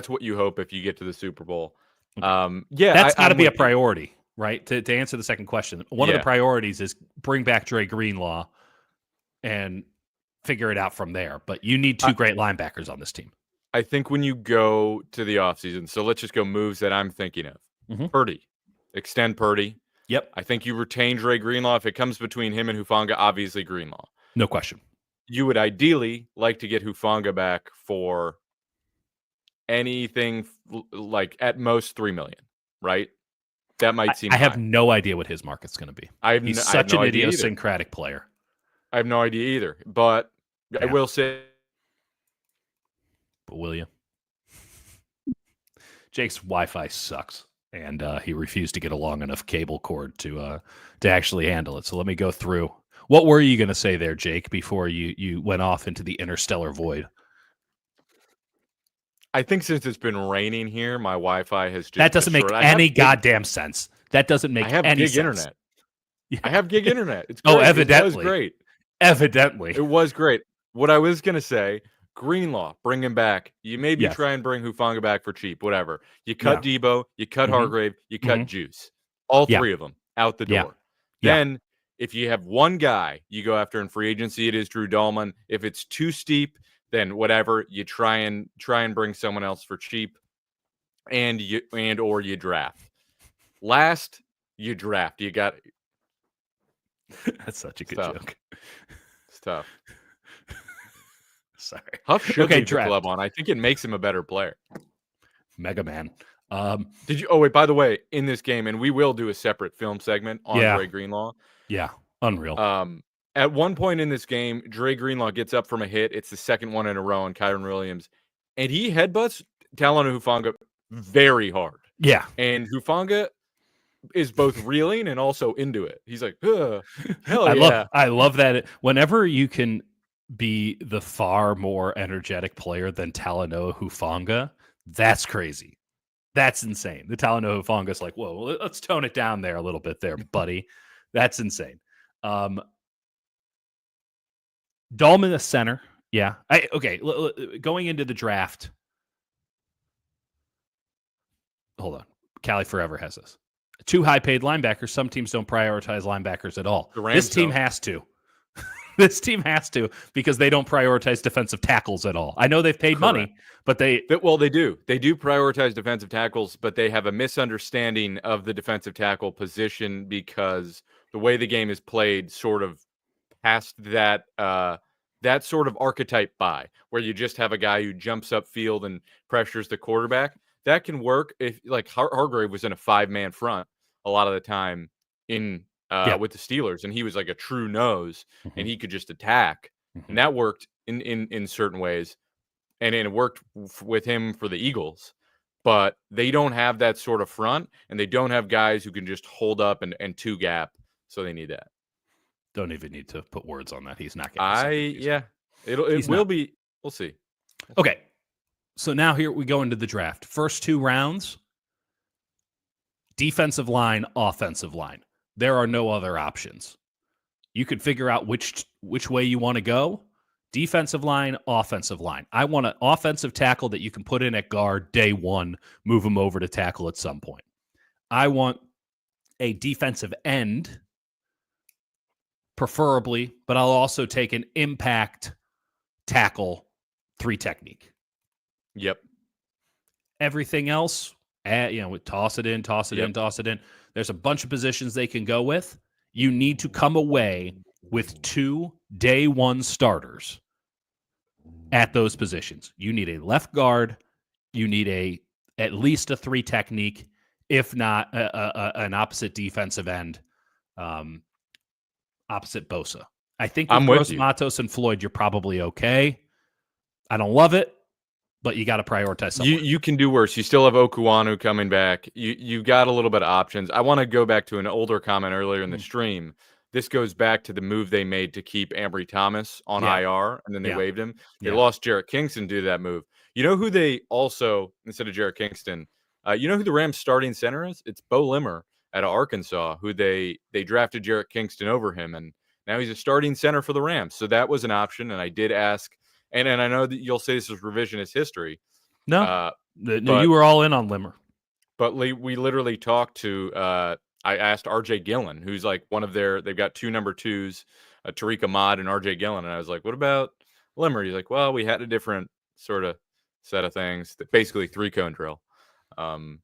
what you hope if you get to the Super Bowl. Okay. Yeah, That's got to I'm be a with you. priority, right? To answer the second question, one of the Yeah. priorities is bring back Dre Greenlaw and figure it out from there. But you need I, two great linebackers on this team. I think when you go to the offseason, so let's just go moves that I'm thinking of. Mm-hmm. Purdy, extend Purdy. Yep. I think you retain Dre Greenlaw. If it comes between him and Hufanga, obviously Greenlaw. No question. You would ideally like to get Hufanga back for anything like at most $3 million, right? That might seem I have high. no idea what his market's going to be. He's I have such no an idea either. idiosyncratic player. I have no idea either. But I will say, but will you? Jake's Wi-Fi sucks, and he refused to get a long enough cable cord to actually handle it. So let me go through. What were you going to say there, Jake, before you went off into the interstellar void? I think since it's been raining here, my Wi-Fi has just that doesn't make any goddamn sense. That doesn't make I have any gig sense. Internet. Yeah. I have gig internet. It's great. Oh, evidently. It was great. Evidently. It was great. What I was going to say, Greenlaw, bring him back. You maybe try and bring Hufanga back for cheap, whatever. You cut Debo, you cut Hargrave, you cut Juice. All three of them out the door. Then if you have one guy you go after in free agency, it is Drew Dahlman. If it's too steep, then whatever, you try and bring someone else for cheap, or you draft. Last, you draft. You got That's such a good joke. It's tough. Sorry. Huff should leave the club on. I think it makes him a better player. Mega Man. Did you? Oh wait, by the way, in this game, and we will do a separate film segment on Dre Greenlaw. Yeah, unreal. At one point in this game, Dre Greenlaw gets up from a hit. It's the second one in a row on Kyren Williams, and he headbutts Talanoa Hufanga very hard. Yeah, and Hufanga is both reeling and also into it. He's like, hell I love that. Whenever you can be the far more energetic player than Talanoa Hufanga, that's crazy. That's insane. The Talanoa Hufanga is like, whoa, let's tone it down there a little bit there, buddy. That's insane. Dahlman, the center. Yeah. Okay. Going into the draft. Hold on. Cali forever has this. Two high-paid linebackers. Some teams don't prioritize linebackers at all. This team has to. This team has to because they don't prioritize defensive tackles at all. I know they've paid money, but they do. They do prioritize defensive tackles, but they have a misunderstanding of the defensive tackle position because the way the game is played sort of past that that sort of archetype by where you just have a guy who jumps up field and pressures the quarterback. That can work if like Hargrave was in a 5-man front a lot of the time in with the Steelers, and he was like a true nose, and he could just attack, and that worked in certain ways, and it worked with him for the Eagles. But they don't have that sort of front, and they don't have guys who can just hold up and two gap, so they need that. Don't even need to put words on that. He's not getting it will be. We'll see. Okay. So now here we go into the draft. First two rounds, defensive line, offensive line. There are no other options. You could figure out which way you want to go. Defensive line, offensive line. I want an offensive tackle that you can put in at guard day one, move him over to tackle at some point. I want a defensive end, preferably, but I'll also take an impact tackle 3 technique. Yep. Everything else, toss it in. There's a bunch of positions they can go with. You need to come away with 2 day one starters at those positions. You need a left guard. You need at least a 3 technique, if not an opposite defensive end, opposite Bosa. I think with Gross, Matos, and Floyd, you're probably okay. I don't love it, but you got to prioritize something. You can do worse. You still have Okuanu coming back. You've got a little bit of options. I want to go back to an older comment earlier in the stream. This goes back to the move they made to keep Ambry Thomas on IR, and then they waived him. They lost Jarrett Kingston to do that move. You know who they also, instead of Jarrett Kingston, you know who the Rams starting center is? It's Bo Limmer. out of Arkansas, who they drafted Jarrett Kingston over him, and now he's a starting center for the Rams. So that was an option, and I did ask, and I know that you'll say this is revisionist history. No, but you were all in on Limmer. But we literally talked to I asked RJ Gillen, who's like one of they've got 2 number 2s, Tariq Ahmad and RJ Gillen, and I was like, what about Limmer? He's like, well, we had a different sort of set of things, basically 3-cone drill. And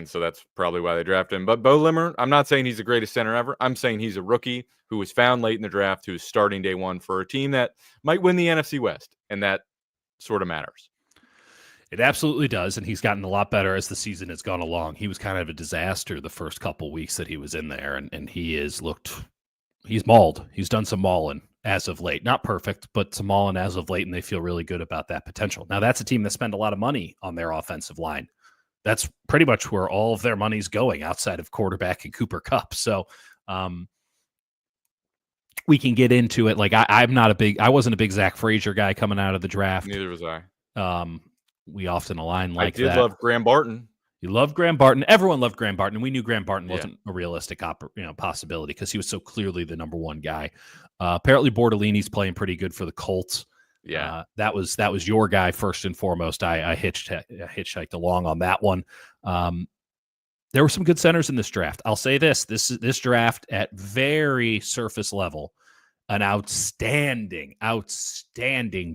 so that's probably why they drafted him. But Bo Limmer, I'm not saying he's the greatest center ever. I'm saying he's a rookie who was found late in the draft, who's starting day one for a team that might win the NFC West, and that sort of matters. It absolutely does, and he's gotten a lot better as the season has gone along. He was kind of a disaster the first couple weeks that he was in there, and he's mauled. He's done some mauling as of late. Not perfect, but some mauling as of late, and they feel really good about that potential. Now, that's a team that spent a lot of money on their offensive line. That's pretty much where all of their money's going outside of quarterback and Cooper Kupp. So we can get into it. Like I wasn't a big Zach Frazier guy coming out of the draft. Neither was I. We often align like that. I did love Graham Barton. You loved Graham Barton. Everyone loved Graham Barton. And we knew Graham Barton wasn't a realistic possibility because he was so clearly the number one guy. Apparently Bordellini's playing pretty good for the Colts. Yeah, that was your guy first and foremost. I hitchhiked along on that one. There were some good centers in this draft. I'll say this draft at very surface level, an outstanding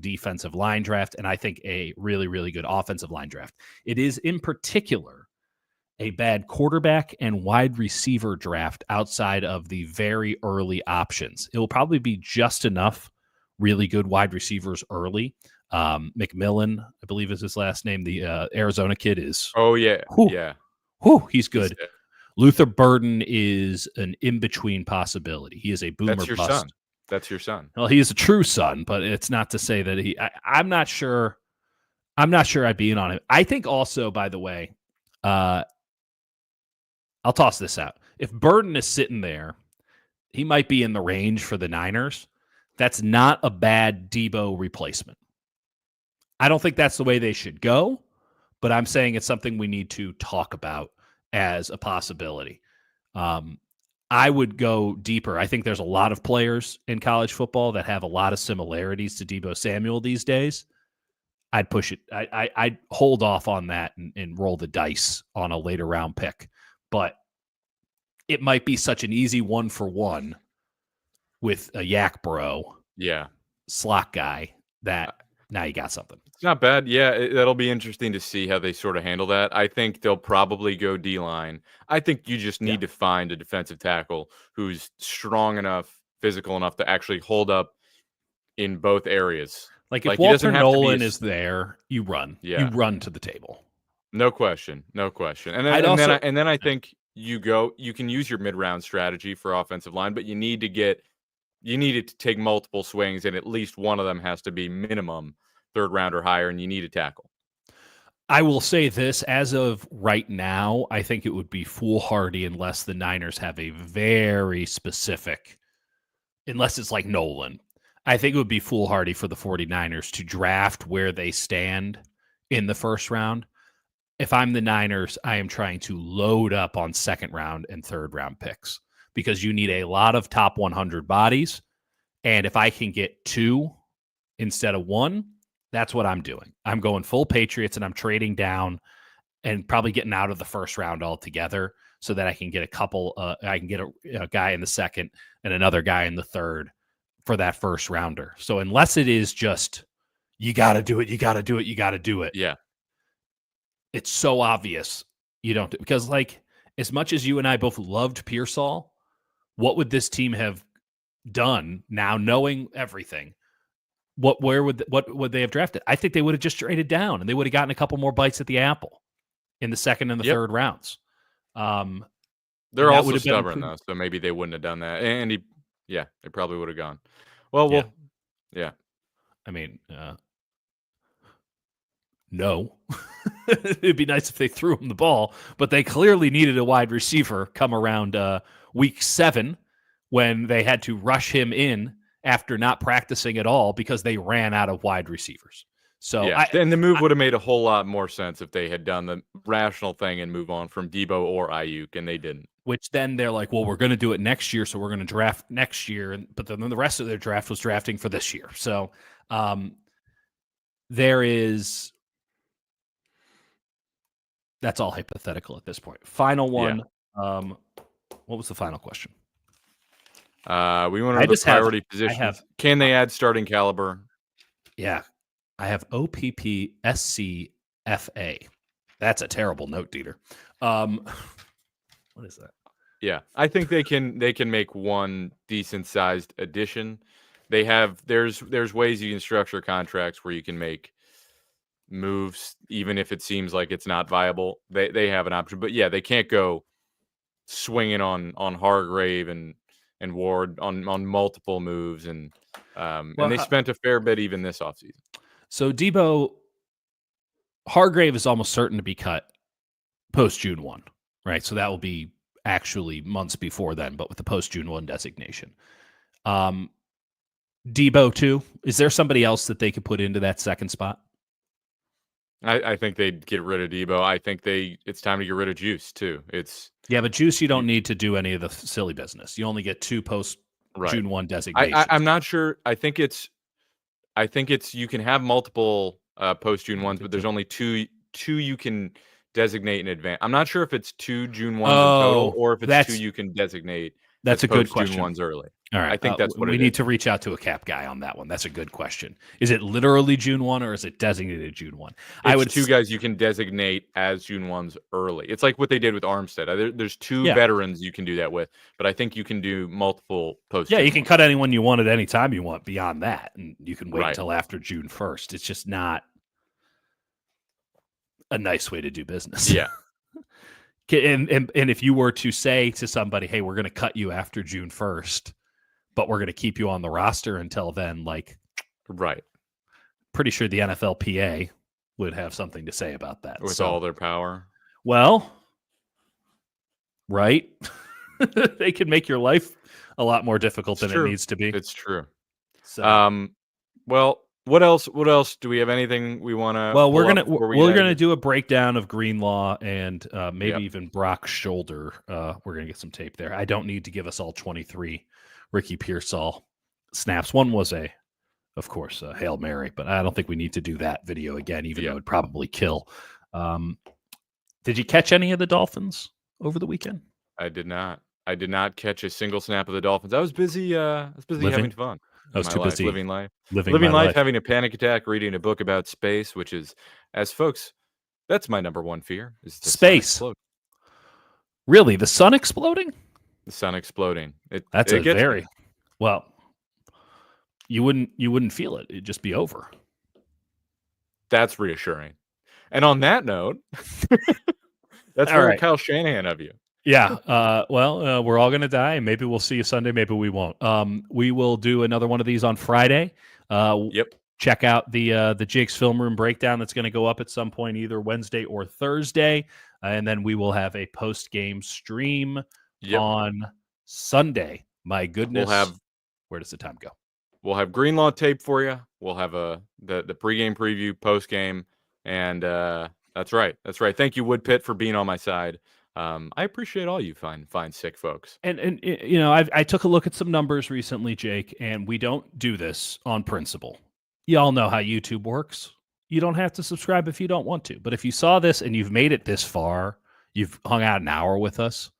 defensive line draft, and I think a really, really good offensive line draft. It is in particular a bad quarterback and wide receiver draft outside of the very early options. It will probably be just enough really good wide receivers early. McMillan, I believe is his last name. The Arizona kid is. Oh, yeah. Whew, yeah. Whew, he's good. Luther Burden is an in-between possibility. He is a boomer That's your bust. son. That's your son. Well, he is a true son, but it's not to say that I'm not sure. I'm not sure I'd be in on it. I think also, by the way, I'll toss this out. If Burden is sitting there, he might be in the range for the Niners. That's not a bad Debo replacement. I don't think that's the way they should go, but I'm saying it's something we need to talk about as a possibility. I would go deeper. I think there's a lot of players in college football that have a lot of similarities to Debo Samuel these days. I'd push it. I'd hold off on that and roll the dice on a later round pick. But it might be such an easy 1-for-1 with a yak bro, slot guy that now you got something. It's not bad. Yeah, that'll be interesting to see how they sort of handle that. I think they'll probably go D-line. I think you just need to find a defensive tackle who's strong enough, physical enough to actually hold up in both areas. Like if Walter Nolan is there, you run. Yeah. You run to the table. No question. And then I think you can use your mid-round strategy for offensive line, but you need to take multiple swings, and at least one of them has to be minimum third round or higher, and you need a tackle. I will say this, as of right now, I think it would be foolhardy unless the Niners have a very specific, unless it's like Nolan. I think it would be foolhardy for the 49ers to draft where they stand in the first round. If I'm the Niners, I am trying to load up on second round and third round picks because you need a lot of top 100 bodies. And if I can get 2 instead of 1, that's what I'm doing. I'm going full Patriots and I'm trading down and probably getting out of the first round altogether so that I can get a couple. I can get a guy in the second and another guy in the third for that first rounder. So unless it is just, you got to do it, you got to do it, you got to do it. Yeah. It's so obvious you don't, because like as much as you and I both loved Pearsall, what would this team have done now knowing everything? What would they have drafted? I think they would have just traded down and they would have gotten a couple more bites at the apple in the second and the third rounds. They're also stubborn though, so maybe they wouldn't have done that. And they probably would have gone. Well, yeah. I mean, no. It'd be nice if they threw him the ball, but they clearly needed a wide receiver come around week 7 when they had to rush him in after not practicing at all because they ran out of wide receivers. So and the move would have made a whole lot more sense if they had done the rational thing and move on from Debo or Ayuk, and they didn't. which then they're like, well, we're going to do it next year, so we're going to draft next year. But then the rest of their draft was drafting for this year. So there is. That's all hypothetical at this point. Final one. Yeah. What was the final question? We want to know the priority positions. Can they add starting caliber? Yeah. I have OPPSCFA. That's a terrible note, Dieter. What is that? Yeah, I think they can make one decent sized addition. There's ways you can structure contracts where you can make moves even if it seems like it's not viable. They have an option, but yeah, they can't go swinging on Hargrave and Ward on multiple moves, and they spent a fair bit even this offseason. So Hargrave is almost certain to be cut post June 1, right? So that will be actually months before then, but with the post June 1 designation. Debo too. Is there somebody else that they could put into that second spot? I think they'd get rid of Debo. I think it's time to get rid of Juice too. But Juice, you don't need to do any of the silly business. You only get 2 post June 1 designations. I'm not sure. I think it's you can have multiple post June 1s, but there's only two you can designate in advance. I'm not sure if it's 2 June 1s in total or if it's 2 you can designate. That's a good question. June 1s early. All right. I think that's what we need to reach out to a cap guy on that one. That's a good question. Is it literally June 1 or is it designated June 1? I would 2 guys you can designate as June 1s early. It's like what they did with Armstead. There's 2 veterans you can do that with, but I think you can do multiple post. Yeah, you can cut anyone you want at any time you want beyond that, and you can wait until after June 1st. It's just not a nice way to do business. Yeah. And if you were to say to somebody, hey, we're going to cut you after June 1st, but we're going to keep you on the roster until then, pretty sure the NFLPA would have something to say about that. With all their power. Well, right. They can make your life a lot more difficult than it needs to be. It's true. So, well, what else? Do we have anything we want to? Well, we're gonna do a breakdown of Greenlaw and maybe even Brock's shoulder. We're gonna get some tape there. I don't need to give us all 23 Ricky Pearsall snaps. One was of course, a Hail Mary, but I don't think we need to do that video again, even though it would probably kill. Did you catch any of the Dolphins over the weekend? I did not. I did not catch a single snap of the Dolphins. I was busy. Having fun. I was too busy living life, having a panic attack, reading a book about space, which is, as folks, that's my number one fear is the space. Really, the sun exploding? The sun exploding. That's very well. You wouldn't feel it. It'd just be over. That's reassuring. And on that note, that's very Kyle Shanahan of you. Yeah. We're all going to die. Maybe we'll see you Sunday. Maybe we won't. We will do another one of these on Friday. Check out the Jake's Film Room breakdown that's going to go up at some point, either Wednesday or Thursday. And then we will have a post-game stream on Sunday. My goodness. Where does the time go? We'll have Greenlaw tape for you. We'll have the pregame preview, postgame. And that's right. Thank you, Woodpit, for being on my side. I appreciate all you fine sick folks. And I took a look at some numbers recently, Jake, and we don't do this on principle. Y'all know how YouTube works. You don't have to subscribe if you don't want to. But if you saw this and you've made it this far, you've hung out an hour with us.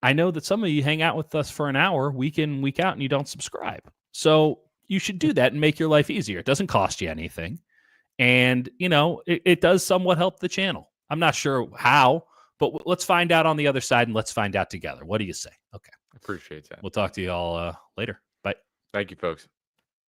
I know that some of you hang out with us for an hour, week in, week out, and you don't subscribe. So you should do that and make your life easier. It doesn't cost you anything. And, it does somewhat help the channel. I'm not sure how. But let's find out on the other side, and let's find out together. What do you say? Okay. Appreciate that. We'll talk to you all later. Bye. Thank you, folks.